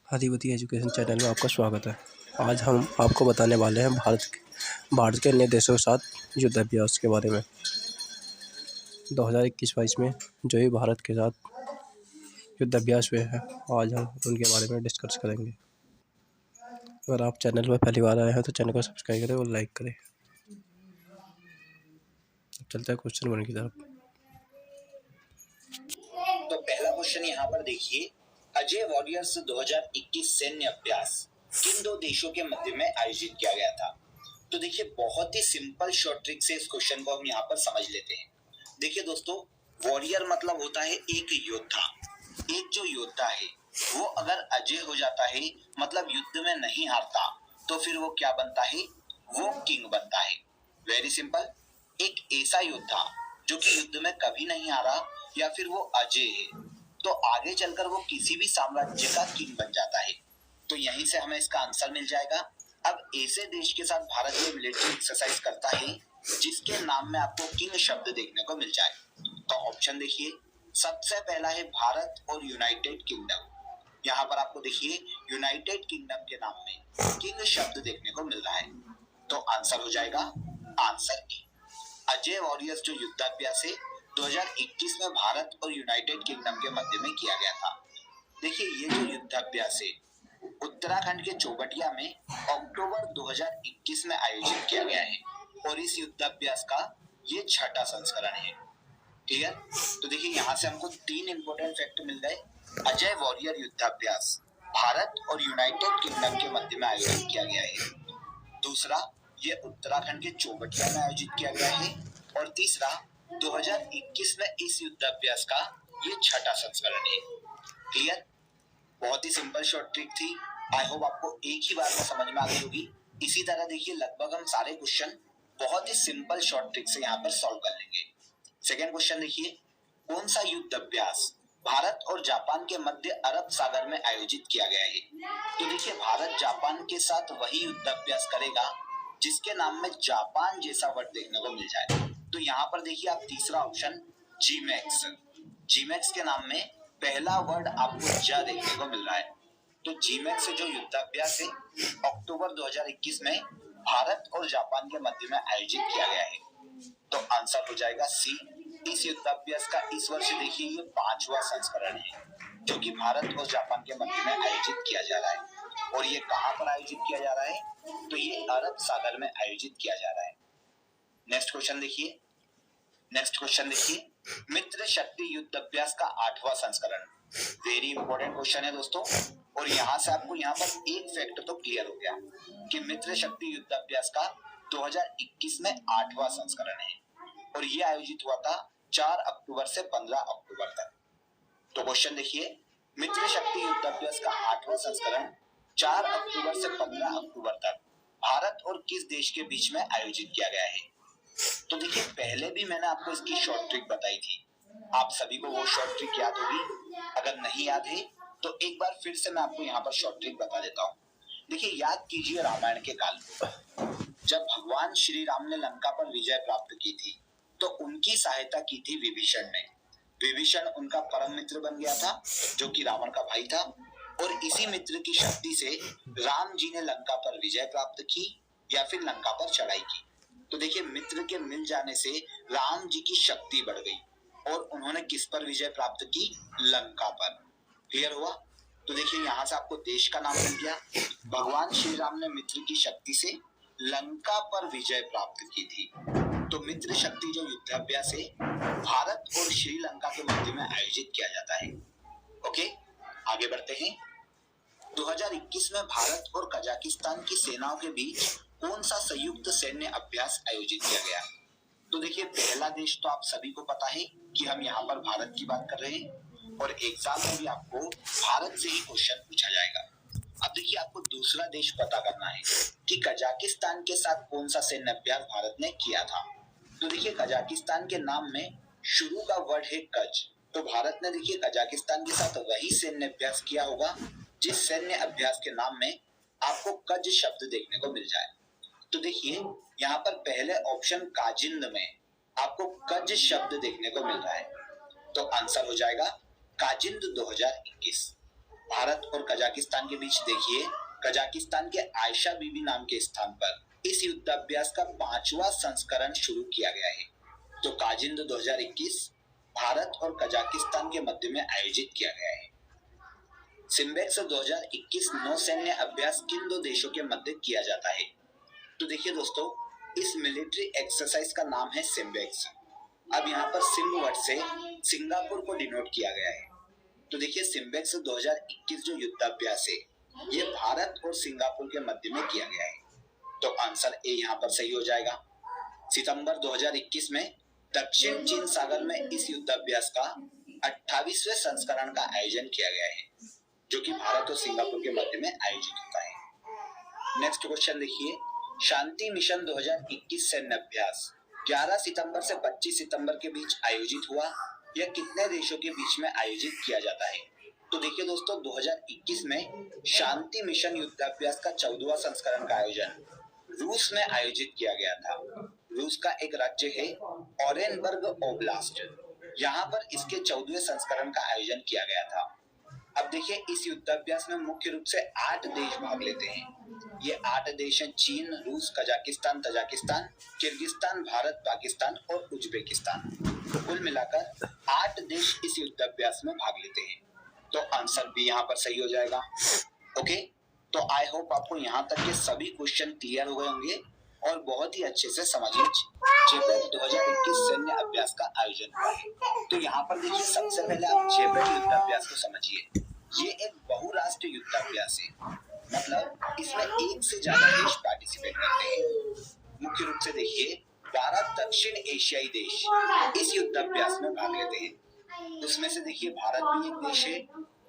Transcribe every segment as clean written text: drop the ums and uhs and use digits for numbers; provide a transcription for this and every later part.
आदिवती education channel में आपका स्वागत है। आज हम आपको बताने वाले हैं भारत के अन्य देशों के साथ युद्धाभ्यास के बारे में। 2021-22 में जो ही भारत के साथ युद्धाभ्यास हुए हैं, आज हम उनके बारे में डिस्कस करेंगे। अगर आप चैनल पर पहली बार आए हैं तो चैनल को सब्सक्राइब करें और लाइक करें। चलते हैं क्वेश्चन 1 की तरफ। तो पहला क्वेश्चन यहाँ पर देखिए, अजय वॉरियर्स 2021 सैन्य अभ्यास किन दो देशों के मध्य में आयोजित किया गया था? तो देखिए, बहुत ही सिंपल शॉर्ट ट्रिक से इस क्वेश्चन को हम यहाँ पर समझ लेते हैं। देखिए दोस्तों, वॉरियर मतलब होता है एक योद्धा। एक जो योद्धा है वो अगर अजय हो जाता है, मतलब युद्ध में नहीं हारता, तो फिर वो क्या बनता है? वो किंग बनता है। Very simple. एक ऐसा योद्धा जो कि युद्ध में कभी नहीं हारा या फिर वो अजय है, तो आगे चलकर वो किसी भी साम्राज्य का किंग बन जाता है। तो यहीं से हमें इसका आंसर मिल जाएगा। अब ऐसे देश के साथ भारत ये मिलिट्री एक्सरसाइज करता है जिसके नाम में आपको किंग शब्द देखने को मिल जाए। तो ऑप्शन देखिए, सबसे पहला है भारत और यूनाइटेड किंगडम। यहाँ पर आपको देखिए यूनाइटेड किंगडम के नाम में किंग शब्द देखने को मिल रहा है। तो आंसर हो जाएगा आंसर ए। अजय वॉरियर्स जो युद्धाभ्यास है 2021 में भारत और यूनाइटेड किंगडम के मध्य में किया गया था। देखिए, ये जो युद्धाभ्यास है उत्तराखंड के चौबटिया में अक्टूबर 2021 में आयोजित किया गया है और इस युद्धाभ्यास का ये छठा संस्करण है। ठीक है, तो देखिए यहाँ से हमको 3 इंपॉर्टेंट फैक्ट मिल गए। अजय वॉरियर युद्धाभ्यास भारत और यूनाइटेड किंगडम के मध्य में आयोजित किया गया है। दूसरा, ये उत्तराखंड के चौबटिया में आयोजित किया गया है। और तीसरा, 2021 में इस युद्धाभ्यास का ये छठा संस्करण है। क्लियर? बहुत ही सिंपल शॉर्ट ट्रिक थी। आई होप आपको एक ही बार में समझ में आ गई होगी। इसी तरह देखिए लगभग हम सारे क्वेश्चन बहुत ही सिंपल शॉर्ट ट्रिक से यहाँ पर सॉल्व कर लेंगे। सेकेंड क्वेश्चन देखिए, कौन सा युद्ध अभ्यास भारत और जापान के मध्य अरब सागर में आयोजित किया गया है? तो देखिए, भारत जापान के साथ वही युद्ध अभ्यास करेगा जिसके नाम में जापान जैसा वर्ड देखने को मिल जाए। तो यहाँ पर देखिए आप तीसरा ऑप्शन जीमैक्स, जीमैक्स के नाम में पहला वर्ड आपको जा देखने को मिल रहा है। तो जीमैक्स जो युद्धाभ्यास है अक्टूबर 2021 में भारत और जापान के मध्य में आयोजित किया गया है। तो आंसर हो जाएगा सी। इस युद्धाभ्यास का इस वर्ष देखिए ये 5वां संस्करण है जो कि भारत और जापान के मध्य में आयोजित किया जा रहा है। और ये कहाँ पर आयोजित किया जा रहा है? तो ये अरब सागर में आयोजित किया जा रहा है। नेक्स्ट क्वेश्चन देखिए, मित्र शक्ति युद्ध अभ्यास का 8वां संस्करण। वेरी इंपॉर्टेंट क्वेश्चन है दोस्तों। और यहाँ से आपको यहाँ पर एक फैक्ट तो क्लियर हो गया कि मित्र शक्ति युद्ध अभ्यास का 2021 में 8वां संस्करण है और ये आयोजित हुआ था 4 अक्टूबर से 15 अक्टूबर तक। तो क्वेश्चन देखिए, मित्र शक्ति युद्ध अभ्यास का 8वां संस्करण 4 अक्टूबर से 15 अक्टूबर तक भारत और किस देश के बीच में आयोजित किया गया है? तो देखिए, पहले भी मैंने आपको इसकी शॉर्ट ट्रिक बताई थी। आप सभी को वो शॉर्ट ट्रिक याद होगी। अगर नहीं याद है तो एक बार फिर से मैं आपको यहाँ पर शॉर्ट ट्रिक बता देता हूँ। देखिए, याद कीजिए रामायण के काल को, जब भगवान श्री राम ने लंका पर विजय प्राप्त की थी तो उनकी सहायता की थी विभीषण ने। विभीषण उनका परम मित्र बन गया था जो कि रावण का भाई था और इसी मित्र की शक्ति से राम जी ने लंका पर विजय प्राप्त की या फिर लंका पर चढ़ाई की। तो देखिए, मित्र के मिल जाने से राम जी की शक्ति बढ़ गई और उन्होंने किस पर विजय प्राप्त की? लंका पर। क्लियर हुआ? तो देखिए यहाँ से आपको देश का नाम मिल गया। भगवान श्री राम ने मित्र की शक्ति से लंका पर विजय प्राप्त की थी। तो मित्र शक्ति जो युद्धाभ्यास है भारत और श्रीलंका के मध्य में आयोजित किया जाता है। ओके, आगे बढ़ते हैं। 2021 में भारत और कजाकिस्तान की सेनाओं के बीच कौन सा संयुक्त सैन्य अभ्यास आयोजित किया गया? तो देखिए, पहला देश तो आप सभी को पता है कि हम यहाँ पर भारत की बात कर रहे हैं और एग्जाम में भी आपको भारत से ही क्वेश्चन पूछा जाएगा। अब देखिए, आपको दूसरा देश पता करना है कि कजाकिस्तान के साथ कौन सा सैन्य अभ्यास भारत ने किया था। तो देखिए, कजाकिस्तान के नाम में शुरू का वर्ड है कज। तो भारत ने देखिए कजाकिस्तान के साथ वही सैन्य अभ्यास किया होगा जिस सैन्य अभ्यास के नाम में आपको कज शब्द देखने को मिल जाए। तो देखिए, यहाँ पर पहले ऑप्शन काजिंद में आपको कज शब्द देखने को मिल रहा है। तो आंसर हो जाएगा काजिंद 2021। भारत और कजाकिस्तान के बीच देखिए कजाकिस्तान के आयशा बीबी नाम के स्थान पर इस युद्धाभ्यास का 5वां संस्करण शुरू किया गया है। तो काजिंद 2021 भारत और कजाकिस्तान के मध्य में आयोजित किया गया है। सिम्बेक्स 2021 नौसैन्य अभ्यास किन दो देशों के मध्य किया जाता है? तो देखिए दोस्तों, इस मिलिट्री एक्सरसाइज का नाम है सिम्बेक्स। अब यहाँ पर सिम्ब वर्ड से सिंगापुर को डिनोट किया गया है। तो देखिए सिम्बेक्स 2021 जो युद्धाभ्यास है ये भारत और सिंगापुर के मध्य में किया गया है। तो आंसर ए यहाँ पर सही हो जाएगा। सितंबर 2021 में दक्षिण चीन सागर में इस युद्धाभ्यास का 28वें संस्करण का आयोजन किया गया है, जो कि भारत और सिंगापुर के मध्य में आयोजित होता है। नेक्स्ट क्वेश्चन देखिए, शांति मिशन 2021 सैन्य अभ्यास 11 सितंबर से 25 सितंबर के बीच आयोजित हुआ। यह कितने देशों के बीच में आयोजित किया जाता है? तो देखिए दोस्तों, 2021 में शांति मिशन युद्धाभ्यास का 14वां संस्करण का आयोजन रूस में आयोजित किया गया था। रूस का एक राज्य है ओरेनबर्ग ओब्लास्ट। यहाँ पर इसके 14वें संस्करण का आयोजन किया गया था। अब देखिए इस युद्धाभ्यास में मुख्य रूप से 8 देश भाग लेते हैं। ये 8 देश हैं चीन, रूस, Kazakhstan, Tajikistan, Kyrgyzstan, Bharat, Pakistan और उज्बेकिस्तान। तो कुल मिलाकर 8 देश इस युद्धाभ्यास में भाग लेते हैं। तो आंसर भी यहाँ पर सही हो जाएगा। ओके, तो आई होप आपको यहाँ तक के सभी क्वेश्चन क्लियर हो गए होंगे और बहुत ही अच्छे से समझ लीजिए। जेपेट 2021 सैन्य अभ्यास का आयोजन हुआ है। तो यहाँ पर देखिए सबसे पहले आप जेपेट युद्धाभ्यास को समझिए। ये एक बहुराष्ट्रीय युद्धाभ्यास है, मतलब इसमें एक से ज्यादा देश पार्टिसिपेट करते हैं। मुख्य रूप से देखिए 12 दक्षिण एशियाई देश इस युद्धाभ्यास में भाग लेते हैं। उसमें से देखिए भारत भी एक देश है,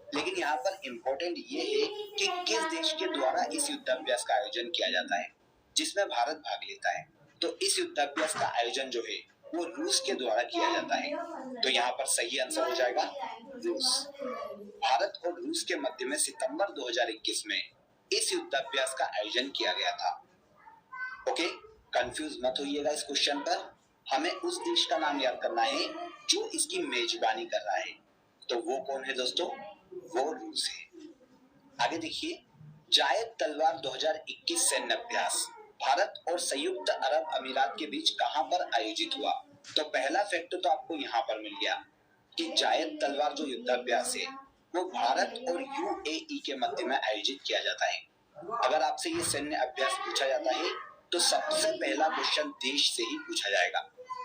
लेकिन यहाँ पर इम्पोर्टेंट ये है कि किस देश के द्वारा इस युद्धाभ्यास का आयोजन किया जाता है, जिसमें भारत भाग लेता है। तो इस युद्धाभ्यास का आयोजन जो है वो रूस के द्वारा किया जाता है। तो यहाँ पर सही आंसर हो जाएगा रूस। भारत और रूस के मध्य में सितंबर 2021 में इस युद्धाभ्यास का आयोजन किया गया था। ओके, कंफ्यूज मत होइएगा इस क्वेश्चन पर। हमें उस देश का नाम याद करना है जो इसकी मेजबानी कर रहा है। तो वो कौन है दोस्तों? वो रूस है। आगे देखिए, जायद तलवार 2021 सैन्य अभ्यास भारत और संयुक्त अरब अमीरात के बीच कहां पर आयोजित हुआ? तो पहला फैक्ट तो आपको यहाँ पर मिल गया कि जायद तलवार जो युद्धाभ्यास है वो भारत और यूएई के मध्य में आयोजित किया जाता है। अगर आपसे ये सैन्य अभ्यास पूछा जाता है तो सबसे पहला क्वेश्चन देश से ही पूछा जाएगा,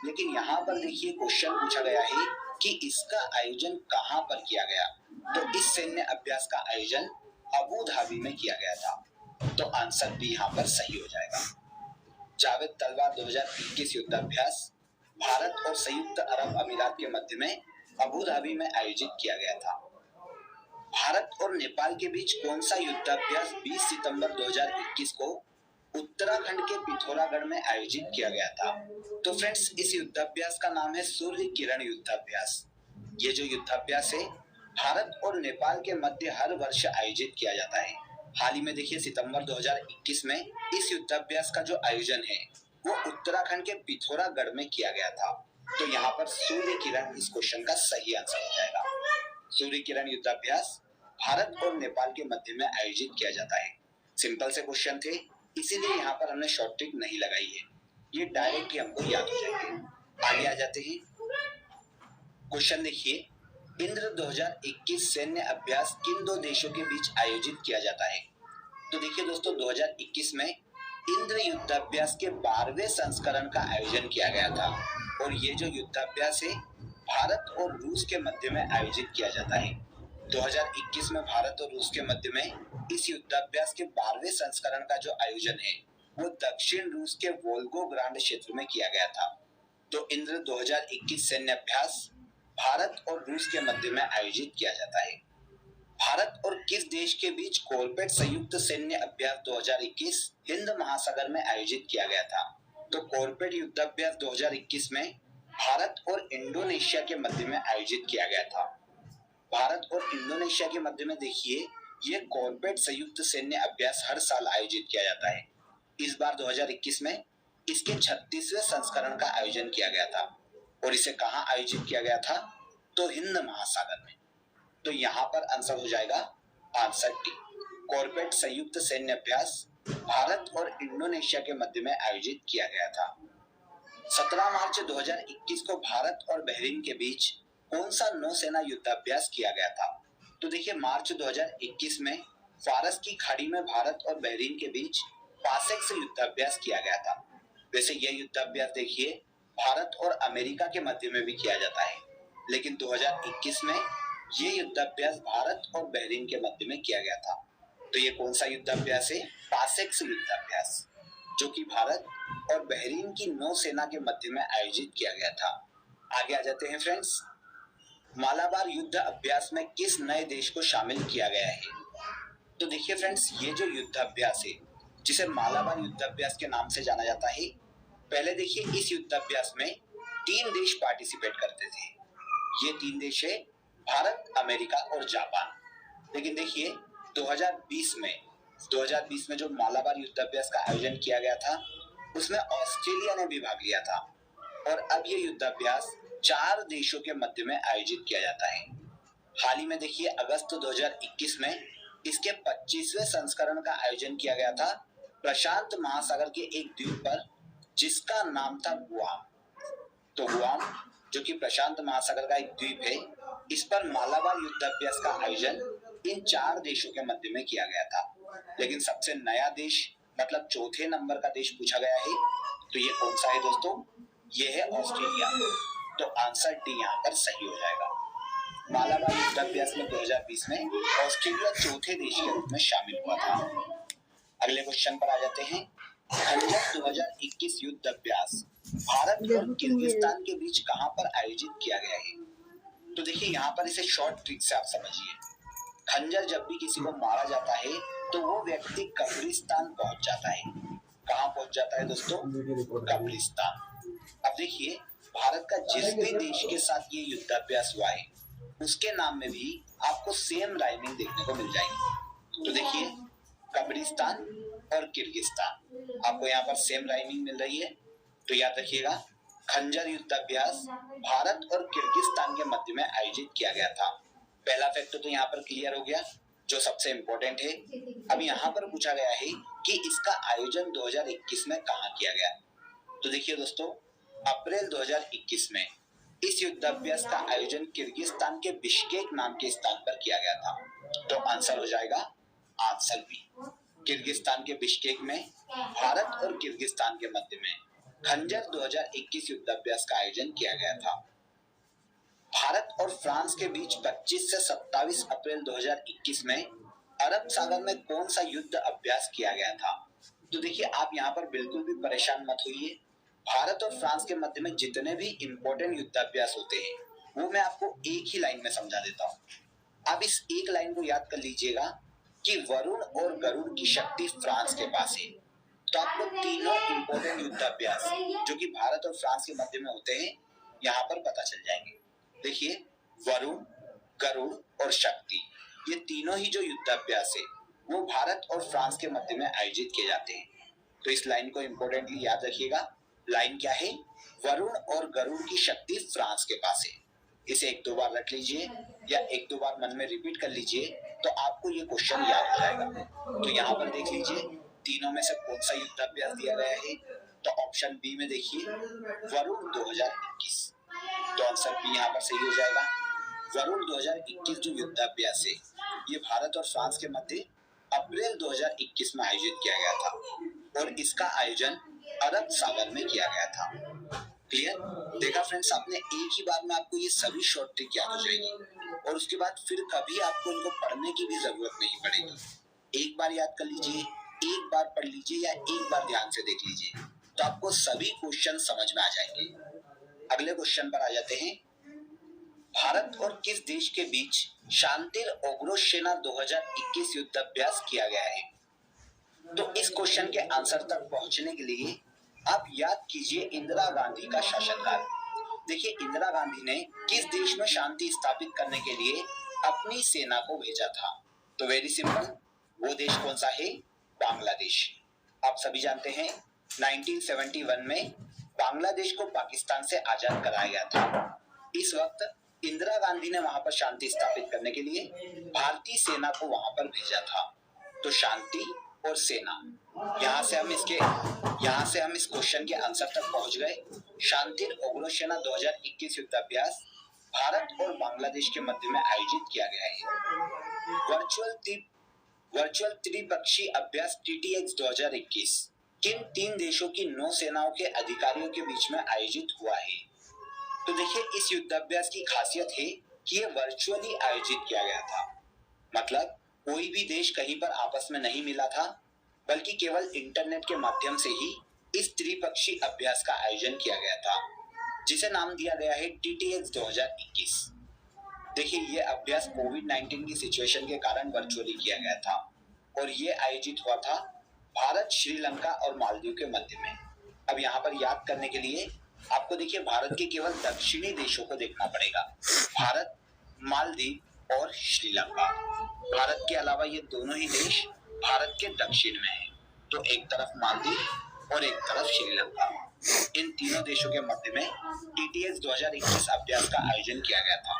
लेकिन यहाँ पर देखिए क्वेश्चन पूछा गया है कि इसका आयोजन कहाँ पर किया गया। तो इस सैन्य अभ्यास का आयोजन अबू धाबी में किया गया था। तो आंसर भी यहाँ पर सही हो जाएगा। जावेद तलवार 2021 युद्धाभ्यास भारत और संयुक्त अरब अमीरात के मध्य में अबू धाबी में आयोजित किया गया था। भारत और नेपाल के बीच कौन सा युद्धाभ्यास 20 सितंबर 2021 को उत्तराखंड के पिथौरागढ़ में आयोजित किया गया था? तो फ्रेंड्स, इस युद्धाभ्यास का नाम है सूर्य किरण युद्धाभ्यास। ये जो युद्धाभ्यास है भारत और नेपाल के मध्य हर वर्ष आयोजित किया जाता है। हाल ही में देखिए सितंबर 2021 में इस युद्धाभ्यास का जो आयोजन है वो उत्तराखंड के पिथौरागढ़ में किया गया था। तो यहाँ पर सूर्य किरण इस क्वेश्चन का सही आंसर हो जाएगा। सूर्य किरण युद्धाभ्यास भारत और नेपाल के मध्य में आयोजित किया जाता है। सिंपल से क्वेश्चन थे, इसीलिए यहाँ पर हमने शॉर्ट ट्रिक नहीं लगाई है, ये डायरेक्टली हमको याद हो जाएंगे। आगे आ जाते हैं। क्वेश्चन देखिए, इंद्र 2021 सैन्य अभ्यास किन दो देशों के बीच आयोजित किया जाता है? तो देखिए दोस्तों, 2021 में इंद्र युद्धाभ्यास के 12वें संस्करण का आयोजन किया गया था और ये जो युद्धाभ्यास है भारत और रूस के मध्य में आयोजित किया जाता है। 2021 में भारत और रूस के मध्य में इस युद्धाभ्यास के 12वें संस्करण का जो आयोजन है वो दक्षिण रूस के वोल्गोग्राड क्षेत्र में किया गया था। तो इंद्र 2021 सैन्य अभ्यास भारत और रूस के मध्य में आयोजित किया जाता है। भारत और किस देश के बीच कोलपेट संयुक्त सैन्य अभ्यास 2021 हिंद महासागर में आयोजित किया गया था? तो कोलपेट युद्धाभ्यास 2021 में भारत और इंडोनेशिया के मध्य में आयोजित किया गया था। भारत और इंडोनेशिया के मध्य में देखिए ये कोलपेट संयुक्त सैन्य अभ्यास हर साल आयोजित किया जाता है। इस बार 2021 में इसके 36वें संस्करण का आयोजन किया गया था और इसे कहां आयोजित किया गया था? तो हिंद महासागर में। तो यहाँ पर आंसर हो जाएगा आंसर डी, कॉर्बेट संयुक्त सैन्य अभ्यास भारत और इंडोनेशिया के मध्य में आयोजित किया गया था। 17 मार्च 2021 को भारत और बहरीन के बीच कौन सा नौसेना युद्धाभ्यास किया गया था? तो देखिए मार्च 2021 में फारस की खाड़ी में भारत और बहरीन के बीच पासेक से युद्धाभ्यास किया गया था। वैसे यह युद्धाभ्यास देखिए भारत और अमेरिका के मध्य में भी किया जाता है, लेकिन 2021 में यह युद्धाभ्यास भारत और बहरीन के मध्य में किया गया था। तो ये कौन सा युद्धाभ्यास है? पासेक से युद्धाभ्यास, जो कि भारत और बहरीन की नौसेना के मध्य में आयोजित किया गया था। आगे आ जाते हैं फ्रेंड्स, मालाबार युद्ध अभ्यास में किस नए देश को शामिल किया गया है? तो देखिए फ्रेंड्स, ये जो युद्धाभ्यास है जिसे मालाबार युद्धाभ्यास के नाम से जाना जाता है, पहले देखिए इस युद्धाभ्यास में 3 देश पार्टिसिपेट करते थे। ये 3 देश है भारत, अमेरिका और जापान। लेकिन देखिए 2020 में जो मालाबार युद्धाभ्यास का आयोजन किया गया था उसमें ऑस्ट्रेलिया ने भी भाग लिया था, और अब ये युद्धाभ्यास 4 देशों के मध्य में आयोजित किया जाता है। हाल ही में देखिए अगस्त 2021 में इसके 25वें संस्करण का आयोजन किया गया था प्रशांत महासागर के एक द्वीप पर, जिसका नाम था गुआम। तो गुआम जो कि प्रशांत महासागर का एक द्वीप है, इस पर मालाबार युद्धाभ्यास का आयोजन इन 4 देशों के मध्य में किया गया था। लेकिन सबसे नया देश मतलब चौथे नंबर का देश पूछा गया है, तो ये कौन सा है दोस्तों? ये है ऑस्ट्रेलिया। तो आंसर डी यहाँ पर सही हो जाएगा। मालाबार युद्धाभ्यास में 2020 में ऑस्ट्रेलिया चौथे देश के रूप में शामिल हुआ था। अगले क्वेश्चन पर आ जाते हैं, खंजर 2021 युद्ध अभ्यास भारत और किर्गिस्तान के बीच कहां पर आयोजित किया गया है? तो देखिए यहाँ पर इसे शॉर्ट ट्रिक से आप समझिए। खंजर जब भी किसी को मारा जाता है तो वो व्यक्ति कब्रिस्तान पहुंच जाता है। कहां पहुंच जाता है दोस्तों? कब्रिस्तान। अब देखिए भारत का जिस भी देश के साथ ये युद्धाभ्यास हुआ है उसके नाम में भी आपको सेम राइमिंग देखने को मिल जाएगी। तो देखिए कब्रिस्तान और किर्गिस्तान, आपको यहाँ पर सेम राइमिंग मिल रही है। तो याद रखिएगा, खंजर युद्धाभ्यास भारत और किर्गिस्तान के मध्य में आयोजित किया गया था। पहला फैक्टर तो यहाँ पर क्लियर हो गया, जो सबसे इंपॉर्टेंट है। अब यहाँ पर पूछा गया है कि इसका आयोजन 2021 में कहाँ किया गया? तो देखिए दोस्तों, अप्रैल 2021 में इस युद्धाभ्यास का आयोजन किर्गिस्तान के बिश्केक नाम के स्थान पर किया गया था। तो आंसर हो जाएगा आंसर बी, किर्गिस्तान के बिश्केक में भारत और किर्गिस्तान के मध्य में खंजर 2021 युद्धाभ्यास का आयोजन किया गया था। भारत और फ्रांस के बीच 25 से 27 अप्रैल 2021 में अरब सागर में कौन सा युद्ध अभ्यास किया गया था? तो देखिए आप यहाँ पर बिल्कुल भी परेशान मत होइए। भारत और फ्रांस के मध्य में जितने भी इंपॉर्टेंट युद्धाभ्यास होते हैं वो मैं आपको एक ही लाइन में समझा देता हूँ। आप इस एक लाइन को याद कर लीजिएगा कि वरुण और गरुड़ की शक्ति फ्रांस के पास है। तो आपको तीनों इंपॉर्टेंट युद्धाभ्यास जो कि भारत और फ्रांस के मध्य में होते हैं यहाँ पर पता चल जाएंगे। देखिए वरुण, गरुड़ और शक्ति, ये तीनों ही जो युद्धाभ्यास है वो भारत और फ्रांस के मध्य में आयोजित किए जाते हैं। तो इस लाइन को इंपॉर्टेंटली याद रखिएगा। लाइन क्या है? वरुण और गरुड़ की शक्ति फ्रांस के पास है। इसे 1-2 बार रख लीजिए या 1-2 बार मन में रिपीट कर लीजिए तो आपको ये क्वेश्चन याद हो जाएगा। तो यहाँ पर देख लीजिए तीनों में से कौन सा युद्धाभ्यास दिया गया है? तो ऑप्शन बी में देखिए वरुण 2021। तो आंसर बी यहाँ पर सही हो जाएगा। वरुण 2021 जो युद्धाभ्यास है ये भारत और फ्रांस के मध्य अप्रैल 2021 में आयोजित किया गया था, और इसका आयोजन अरब सागर में किया गया था। क्लियर? देखा फ्रेंड्स, आपने एक ही बार में आपको ये सभी शॉर्ट ट्रिक याद हो जाएगी, और उसके बाद फिर कभी आपको इनको पढ़ने की भी जरूरत नहीं पड़ेगी। एक बार याद कर लीजिए, एक बार पढ़ लीजिए या एक बार ध्यान से देख लीजिए, तो आपको सभी क्वेश्चन समझ में आ जाएंगे। अगले क्वेश्चन पर आ जाते हैं। भारत और किस देश के बीच शांतिर ओग्रोसेना 2021 युद्धाभ्यास किया गया है? तो इस क्वेश्चन के आंसर तक पहुंचने के लिए आप याद कीजिए इंदिरा गांधी का शासनकाल। देखिए इंदिरा गांधी ने किस देश में शांति स्थापित करने के लिए अपनी सेना को भेजा था? तो वेरी सिंपल, वो देश कौन सा है? बांग्लादेश। आप सभी जानते हैं 1971 में बांग्लादेश को पाकिस्तान से आजाद कराया गया था। इस वक्त इंदिरा गांधी ने वहां पर शांति स्थापित करने के लिए भारतीय सेना को वहां पर भेजा था। तो शांति और सेना, यहाँ से हम इस क्वेश्चन के आंसर तक पहुंच गए। शांति उग्र सेना 2021 युद्धाभ्यास भारत और बांग्लादेश के मध्य में आयोजित किया गया है। वर्चुअल त्रिपक्षीय अभ्यास TTX 2021 किन 3 देशों की नौसेनाओं के अधिकारियों के बीच में आयोजित हुआ है? तो देखिए, इस युद्धाभ्यास की खासियत है कि यह वर्चुअली आयोजित किया गया था। मतलब कोई भी देश कहीं पर आपस में नहीं मिला था, बल्कि केवल इंटरनेट के माध्यम से ही इस त्रिपक्षीय अभ्यास का आयोजन किया गया था, जिसे नाम दिया गया है TTX 2021। देखिए, ये अभ्यास कोविड-19 की सिचुएशन के कारण वर्चुअली किया गया था और ये आयोजित हुआ था भारत, श्रीलंका और मालदीव के मध्य में। अब यहाँ पर याद करने के लिए आपको देखिए भारत के केवल दक्षिणी देशों को देखना पड़ेगा, भारत, मालदीव और श्रीलंका। भारत के अलावा ये दोनों ही देश भारत के दक्षिण में हैं। तो एक तरफ मालदीव और एक तरफ श्रीलंका, इन तीनों देशों के मध्य में TTX 2021 अभ्यास का आयोजन किया गया था।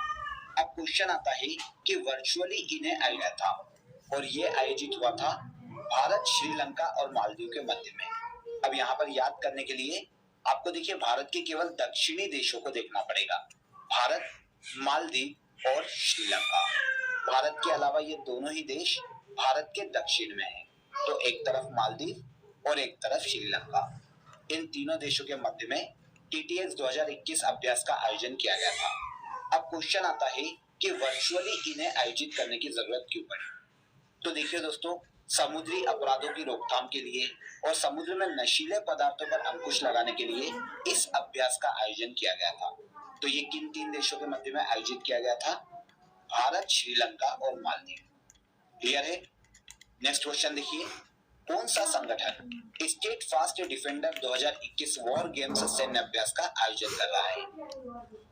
अब क्वेश्चन आता है कि वर्चुअली इन्हें आयोजित था और ये आयोजित हुआ था भारत, श्रीलंका और मालदीव के मध्य में। अब यहाँ पर याद करने के लिए आपको देखिए भारत के केवल दक्षिणी देशों को देखना पड़ेगा, भारत, मालदीव और श्रीलंका। भारत के अलावा ये दोनों ही देश भारत के दक्षिण में हैं। तो एक तरफ मालदीव और एक तरफ श्रीलंका, इन तीनों देशों के मध्य में TTX 2021 अभ्यास का आयोजन किया गया था। अब क्वेश्चन आता है कि वर्चुअली इन्हें आयोजित करने की जरूरत क्यों पड़ी? तो देखिए दोस्तों, समुद्री अपराधों की रोकथाम के लिए और समुद्र में नशीले पदार्थों पर अंकुश लगाने के लिए इस अभ्यास का आयोजन किया गया था। तो ये किन 3 देशों के मध्य में आयोजित किया गया था? भारत, श्रीलंका और मालदीव। क्लियर है? नेक्स्ट क्वेश्चन देखिए, कौन सा संगठन state fast defender 2021 war games सैन्य अभ्यास का आयोजन कर रहा है?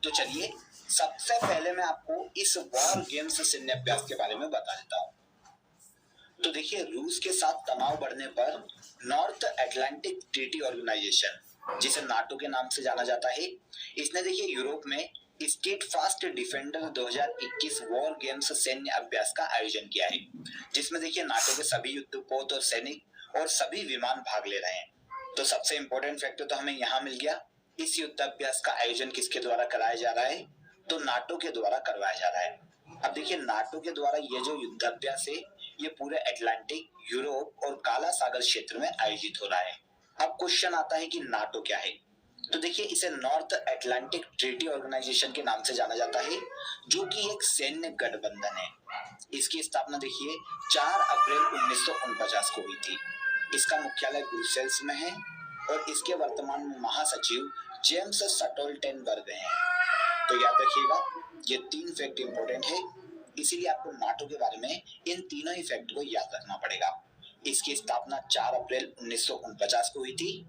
तो चलिए, सबसे पहले मैं आपको इस वॉर गेम्स सैन्य अभ्यास के बारे में बता देता हूँ। तो देखिए, रूस के साथ तनाव बढ़ने पर नॉर्थ अटलांटिक ट्रीटी ऑर्गेनाइजेशन, जिसे नाटो के नाम से जाना जाता है, इसने देखिए यूरोप में state fast defender 2021 war games सैन्य अभ्यास का आयोजन किया है, जिसमें देखिए नाटो के सभी युद्धपोत और सैनिक और सभी विमान भाग ले रहे हैं। तो सबसे इंपॉर्टेंट फैक्टर तो हमें यहाँ मिल गया, इस युद्धाभ्यास का आयोजन किसके द्वारा कराया जा रहा है? तो नाटो के द्वारा करवाया जा रहा है। अब देखिए, नाटो के द्वारा ये जो युद्धाभ्यास है, ये पूरे अटलांटिक, यूरोप और काला सागर क्षेत्र में आयोजित हो रहा है। अब क्वेश्चन आता है कि नाटो क्या है? तो देखिए, इसे नॉर्थ अटलांटिक ट्रीटी ऑर्गेनाइजेशन के नाम से जाना जाता है, जो कि एक सैन्य गठबंधन है। इसकी स्थापना देखिए 4 अप्रैल 1949 को हुई थी। इसका मुख्यालय ब्रुसेल्स में है और इसके वर्तमान में महासचिव जेम्स स्टोल्टेनबर्ग हैं। तो याद रखिएगा, ये 3 फैक्ट इंपॉर्टेंट है, इसीलिए आपको नाटो के बारे में इन तीनों ही फैक्ट को याद रखना पड़ेगा। इसकी स्थापना 4 अप्रैल 1949 को हुई थी,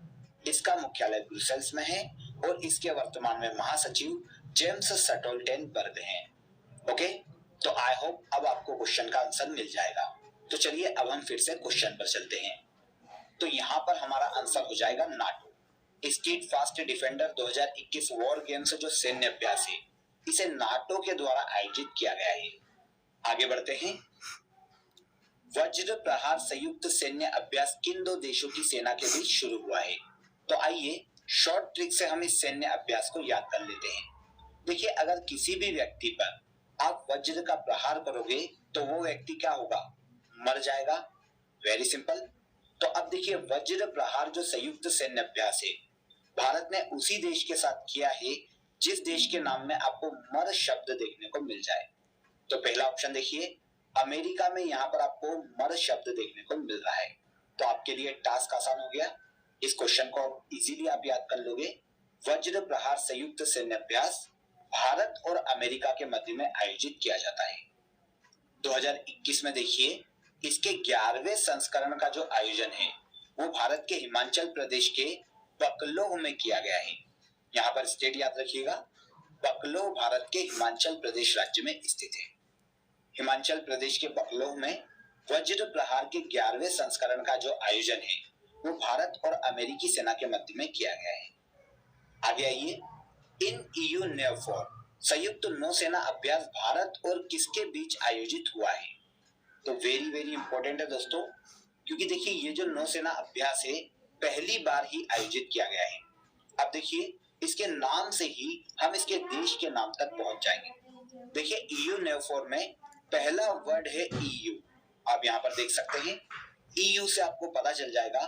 इसका मुख्यालय ब्रुसेल्स में है और इसके वर्तमान में महासचिव जेम्स स्टोल्टेनबर्ग हैं। ओके, तो आई होप अब आपको क्वेश्चन का आंसर मिल जाएगा। तो चलिए अब हम फिर से क्वेश्चन पर चलते हैं। तो यहाँ पर हमारा आंसर हो जाएगा NATO. State fast defender 2021 war games जो सैन्य अभ्यास है, इसे नाटो के द्वारा आयोजित किया गया है। आगे बढ़ते हैं। वज्र प्रहार संयुक्त सैन्य अभ्यास किन 2 देशों की सेना के बीच शुरू हुआ है? तो आइए शॉर्ट ट्रिक से हम इस सैन्य अभ्यास को याद कर लेते हैं। देखिए, अगर किसी भी व्यक्ति पर आप वज्र का प्रहार करोगे तो वो व्यक्ति क्या होगा? मर जाएगा। Very simple. तो अब देखिए, वज्र प्रहार जो संयुक्त सैन्य अभ्यास है, भारत ने उसी देश के साथ किया है जिस देश के नाम में आपको मर शब्द देखने को मिल जाए। तो पहला ऑप्शन देखिए, अमेरिका में यहाँ पर आपको मर शब्द देखने को मिल रहा है। तो आपके लिए टास्क आसान हो गया, इस क्वेश्चन को इजीली आप याद कर लोगे। वज्र प्रहार संयुक्त सैन्य अभ्यास भारत और अमेरिका के मध्य में आयोजित किया जाता है। 2021 में देखिए, इसके 11वें संस्करण का जो आयोजन है वो भारत के हिमाचल प्रदेश के बकलोह में किया गया है। यहाँ पर स्टेट याद रखिएगा, बकलोह भारत के हिमाचल प्रदेश राज्य में स्थित है। हिमाचल प्रदेश के बकलोह में वज्र प्रहार के 11वें संस्करण का जो आयोजन है वो भारत और अमेरिकी सेना के मध्य में किया गया है। आगे आइए, इन EU NAVFOR संयुक्त नौसेना अभ्यास भारत और किसके बीच आयोजित हुआ है? तो वेरी वेरी इंपॉर्टेंट है दोस्तों, क्योंकि देखिए ये जो नौसेना अभ्यास है पहली बार ही आयोजित किया गया है। अब देखिए इसके नाम से ही हम इसके देश के नाम तक पहुंच जाएंगे। देखिए ईयू नेवफोर में पहला वर्ड है ईयू, आप यहाँ पर देख सकते हैं। ईयू से आपको पता चल जाएगा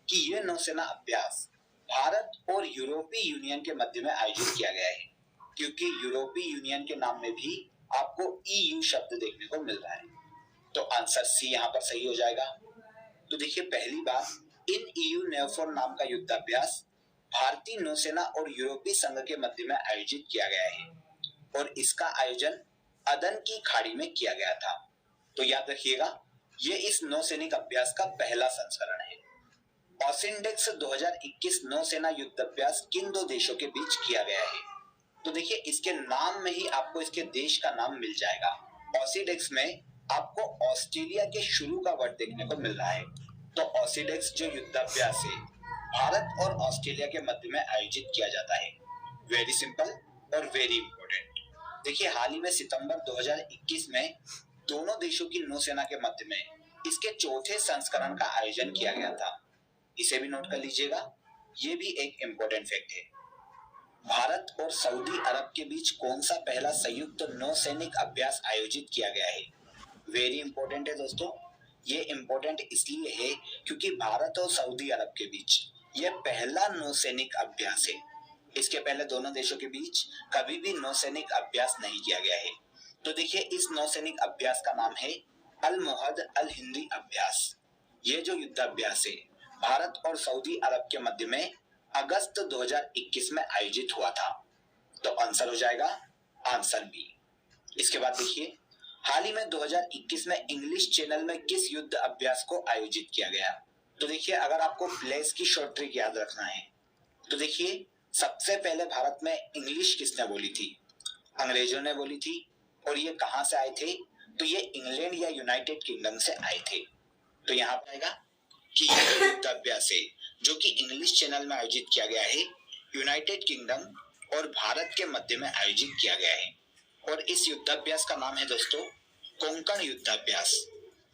कि यह नौसेना अभ्यास भारत और यूरोपीय यूनियन के मध्य में आयोजित किया गया है, क्योंकि यूरोपीय यूनियन के नाम में भी आपको ईयू शब्द देखने को मिल रहा है। तो आंसर सी यहाँ पर सही हो जाएगा। तो देखिए पहली बार इन ईयू नेवफोर नाम का युद्धाभ्यास भारतीय नौसेना और यूरोपीय संघ के मध्य में आयोजित किया गया है और इसका आयोजन अदन की खाड़ी में किया गया था। तो याद रखिएगा ये इस नौसैनिक अभ्यास का पहला संस्करण है। ऑसिंडेक्स 2021 नौसेना युद्धाभ्यास किन दो देशों के बीच किया गया है? तो देखिए इसके नाम में ही आपको इसके देश का नाम मिल जाएगा। ऑसिडेक्स में आपको ऑस्ट्रेलिया के शुरू का वर्ड देखने को मिल रहा है। तो ऑसिडेक्स जो युद्धाभ्यास है भारत और ऑस्ट्रेलिया के मध्य में आयोजित किया जाता है। वेरी सिंपल और वेरी इंपॉर्टेंट। देखिए हाल ही में सितंबर 2021 में दोनों देशों की नौसेना के मध्य में इसके चौथे संस्करण का आयोजन किया गया था। इसे भी नोट कर लीजिएगा, ये भी एक इंपॉर्टेंट फैक्ट है। भारत और सऊदी अरब के बीच कौन सा पहला संयुक्त नौसैनिक अभ्यास आयोजित किया गया है? वेरी इंपॉर्टेंट है दोस्तों। ये इंपॉर्टेंट इसलिए है क्योंकि भारत और सऊदी अरब के बीच यह पहला नौसैनिक अभ्यास है। इसके पहले दोनों देशों के बीच कभी भी नौसैनिक अभ्यास नहीं किया गया है। तो देखिए इस नौसैनिक अभ्यास का नाम है अल मुहद अल हिंदी अभ्यास। ये जो युद्धाभ्यास है भारत और सऊदी अरब के मध्य में अगस्त 2021 में आयोजित हुआ था। तो आंसर हो जाएगा आंसर बी। इसके बाद देखिए हाल ही में 2021 में इंग्लिश चैनल में किस युद्ध अभ्यास को आयोजित किया गया? तो देखिए अगर आपको प्लेस की शॉर्ट ट्रिक याद रखना है तो देखिए सबसे पहले भारत में इंग्लिश किसने बोली थी? अंग्रेजों ने बोली थी। और ये कहां से आए थे? तो ये इंग्लैंड या यूनाइटेड किंगडम से आए थे। तो यहाँ पर आएगा कि यह युद्धाभ्यास है जो कि इंग्लिश चैनल में आयोजित किया गया है, यूनाइटेड किंगडम और भारत के मध्य में आयोजित किया गया है। और इस युद्धाभ्यास का नाम है दोस्तों कोंकण युद्धाभ्यास।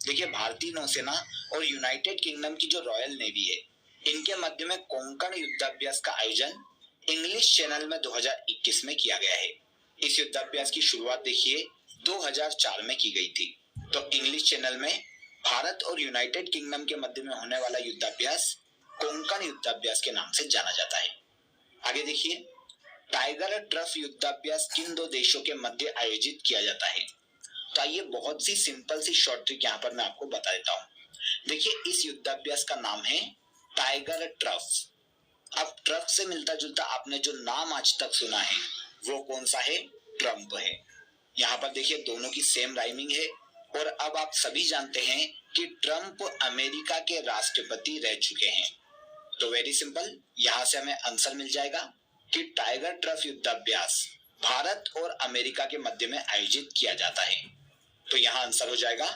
देखिए भारतीय नौसेना और यूनाइटेड किंगडम की जो रॉयल नेवी है इनके मध्य में कोंकण युद्धाभ्यास का आयोजन इंग्लिश चैनल में 2021 में किया गया है। इस युद्धाभ्यास की शुरुआत देखिए 2004 में की गई थी। तो इंग्लिश चैनल में भारत और यूनाइटेड किंगडम के मध्य में होने वाला युद्धाभ्यास कोंकण युद्धाभ्यास के नाम से जाना जाता है। आगे देखिए टाइगर ट्रफ युद्धाभ्यास किन दो देशों के मध्य आयोजित किया जाता है? तो आइए बहुत सी सिंपल सी शॉर्ट ट्रिक यहाँ पर मैं आपको बता देता हूँ। देखिए इस युद्धाभ्यास का नाम है टाइगर ट्रफ। अब ट्रफ से मिलता जुलता आपने जो नाम आज तक सुना है वो कौन सा है? ट्रम्प है। यहाँ पर देखिए दोनों की सेम राइमिंग है। और अब आप सभी जानते हैं कि ट्रम्प अमेरिका के राष्ट्रपति रह चुके हैं। तो वेरी सिंपल यहाँ से हमें आंसर मिल जाएगा कि टाइगर ट्रफ युद्धाभ्यास भारत और अमेरिका के मध्य में आयोजित किया जाता है। तो यहाँ आंसर हो जाएगा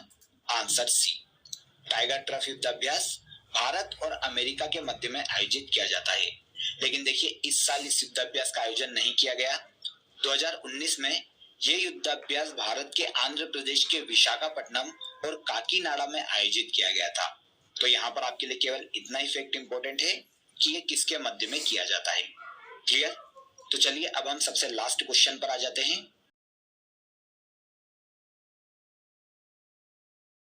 आंसर सी। टाइगर ट्रफ युद्धाभ्यास भारत और अमेरिका के मध्य में आयोजित किया जाता है। लेकिन देखिए इस साल इस युद्धाभ्यास का आयोजन नहीं किया गया। 2019 में यह युद्धाभ्यास भारत के आंध्र प्रदेश के विशाखापट्टनम और काकीनाडा में आयोजित किया गया था। तो यहाँ पर आपके लिए केवल इतना ही फैक्ट इंपॉर्टेंट है कि ये किसके मध्य में किया जाता है। क्लियर? तो चलिए अब हम सबसे लास्ट क्वेश्चन पर आ जाते हैं।